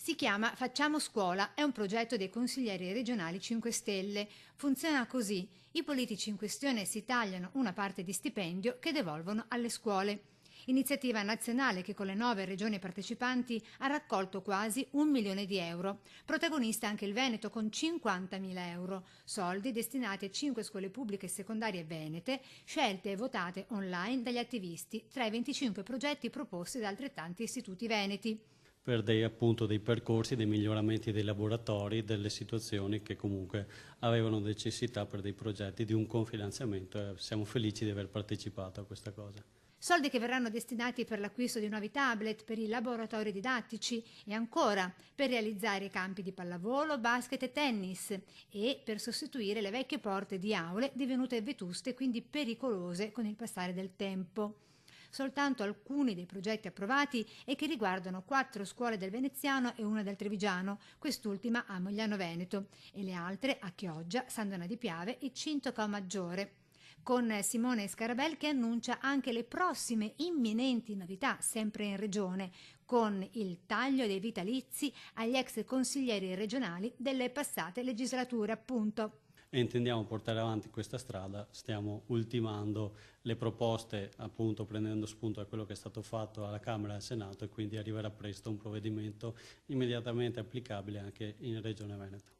Si chiama Facciamo Scuola, è un progetto dei consiglieri regionali 5 Stelle. Funziona così: i politici in questione si tagliano una parte di stipendio che devolvono alle scuole. Iniziativa nazionale che con le 9 regioni partecipanti ha raccolto quasi 1 milione di euro. Protagonista anche il Veneto con 50.000 euro, soldi destinati a 5 scuole pubbliche e secondarie venete, scelte e votate online dagli attivisti tra i 25 progetti proposti da altrettanti istituti veneti. Per appunto dei percorsi, dei miglioramenti dei laboratori, delle situazioni che comunque avevano necessità per dei progetti di un confinanziamento, e siamo felici di aver partecipato a questa cosa. Soldi che verranno destinati per l'acquisto di nuovi tablet, per i laboratori didattici e ancora per realizzare i campi di pallavolo, basket e tennis e per sostituire le vecchie porte di aule divenute vetuste e quindi pericolose con il passare del tempo. Soltanto alcuni dei progetti approvati e che riguardano 4 scuole del Veneziano e una del Trevigiano, quest'ultima a Mogliano Veneto, e le altre a Chioggia, San Donà di Piave e Cintoca Maggiore. Con Simone Scarabel che annuncia anche le prossime imminenti novità sempre in regione, con il taglio dei vitalizi agli ex consiglieri regionali delle passate legislature, appunto. E intendiamo portare avanti questa strada, stiamo ultimando le proposte, appunto prendendo spunto da quello che è stato fatto alla Camera e al Senato, e quindi arriverà presto un provvedimento immediatamente applicabile anche in Regione Veneto.